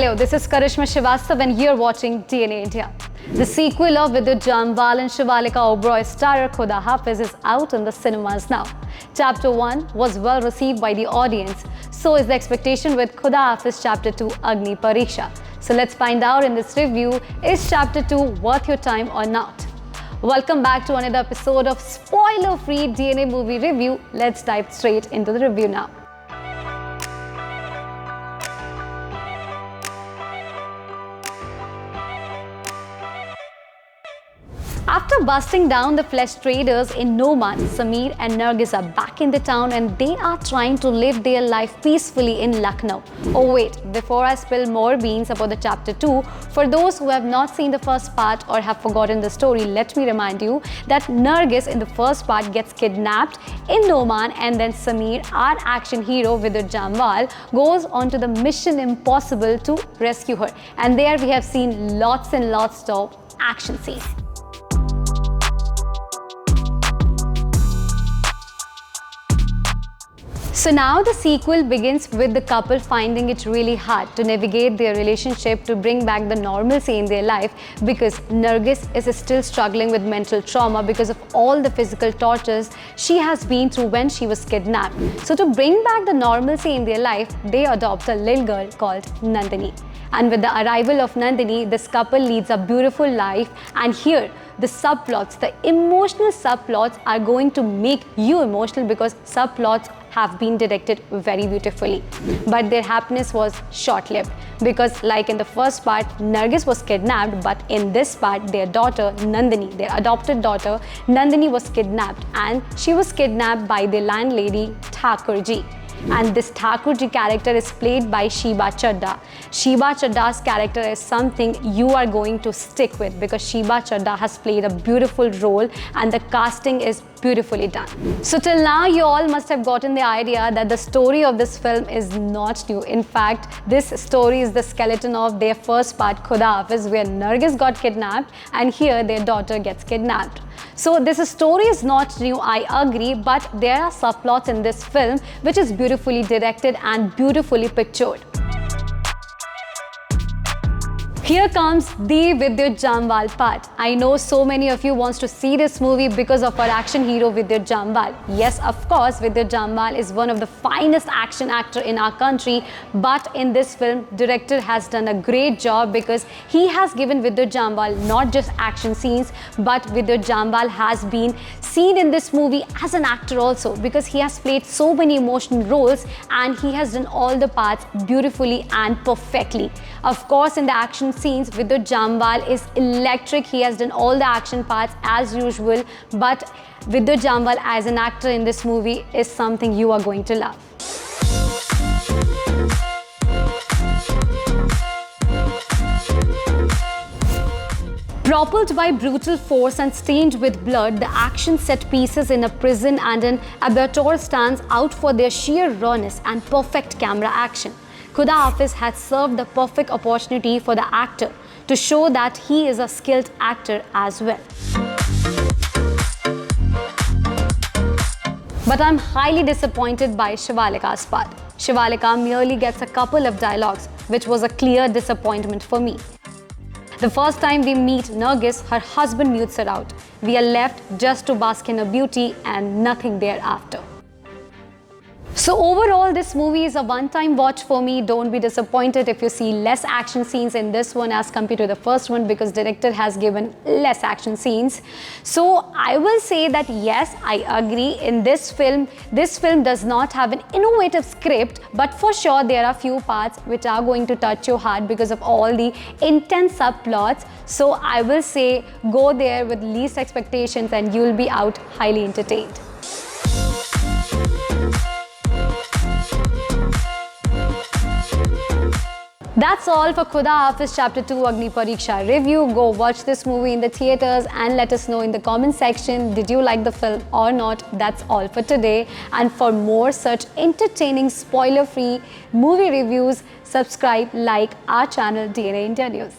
Hello, this is Karishma Srivastav and you're watching DNA India. The sequel of Vidyut, Jambal and Shivaleeka Oberoi starrer Khuda Haafiz is out in the cinemas now. Chapter 1 was well received by the audience. So is the expectation with Khuda Haafiz Chapter 2 Agni Pariksha. So let's find out in this review, is Chapter 2 worth your time or not? Welcome back to another episode of spoiler-free DNA movie review. Let's dive straight into the review now. After busting down the flesh traders in Noman, Sameer and Nargis are back in the town and they are trying to live their life peacefully in Lucknow. Oh wait, before I spill more beans about the chapter 2, for those who have not seen the first part or have forgotten the story, let me remind you that Nargis in the first part gets kidnapped in Noman and then Sameer, our action hero Vidyut Jammwal, goes on to the mission impossible to rescue her. And there we have seen lots and lots of action scenes. So now the sequel begins with the couple finding it really hard to navigate their relationship to bring back the normalcy in their life because Nargis is still struggling with mental trauma because of all the physical tortures she has been through when she was kidnapped. So to bring back the normalcy in their life, they adopt a little girl called Nandini. And with the arrival of Nandini, this couple leads a beautiful life, and here the subplots, the emotional subplots are going to make you emotional because subplots have been directed very beautifully. But their happiness was short-lived because like in the first part, Nargis was kidnapped, but in this part, their daughter Nandini, their adopted daughter Nandini was kidnapped, and she was kidnapped by the landlady Thakurji. And this Thakurji character is played by Shiba Chadda. Shiba Chadda's character is something you are going to stick with because Shiba Chadda has played a beautiful role and the casting is beautifully done. So till now you all must have gotten the idea that the story of this film is not new. In fact, this story is the skeleton of their first part, Khuda Haafiz, where Nargis got kidnapped and here their daughter gets kidnapped. So this story is not new, I agree, but there are subplots in this film which is beautifully directed and beautifully pictured. Here comes the Vidyut Jambal part. I know so many of you wants to see this movie because of our action hero Vidyut Jambal. Yes, of course, Vidyut Jambal is one of the finest action actor in our country, but in this film, director has done a great job because he has given Vidyut Jambal not just action scenes, but Vidyut Jambal has been seen in this movie as an actor also because he has played so many emotional roles and he has done all the parts beautifully and perfectly. Of course, in the action scenes, Vidyut Jambal is electric. He has done all the action parts as usual, but Vidyut Jambal as an actor in this movie is something you are going to love. Propelled by brutal force and stained with blood, the action set pieces in a prison and an abattoir stands out for their sheer rawness and perfect camera action. Khuda Haafiz had served the perfect opportunity for the actor to show that he is a skilled actor as well. But I'm highly disappointed by Shivaleeka's part. Shivaleeka merely gets a couple of dialogues, which was a clear disappointment for me. The first time we meet Nargis, her husband mutes her out. We are left just to bask in her beauty and nothing thereafter. So overall, this movie is a one-time watch for me. Don't be disappointed if you see less action scenes in this one as compared to the first one because director has given less action scenes. So I will say that yes, I agree. In this film does not have an innovative script, but for sure there are few parts which are going to touch your heart because of all the intense subplots. So I will say go there with least expectations and you'll be out highly entertained. That's all for Khuda Haafiz Chapter 2 Agni Pariksha review. Go watch this movie in the theatres and let us know in the comment section, did you like the film or not? That's all for today. And for more such entertaining spoiler-free movie reviews, subscribe, like our channel DNA India News.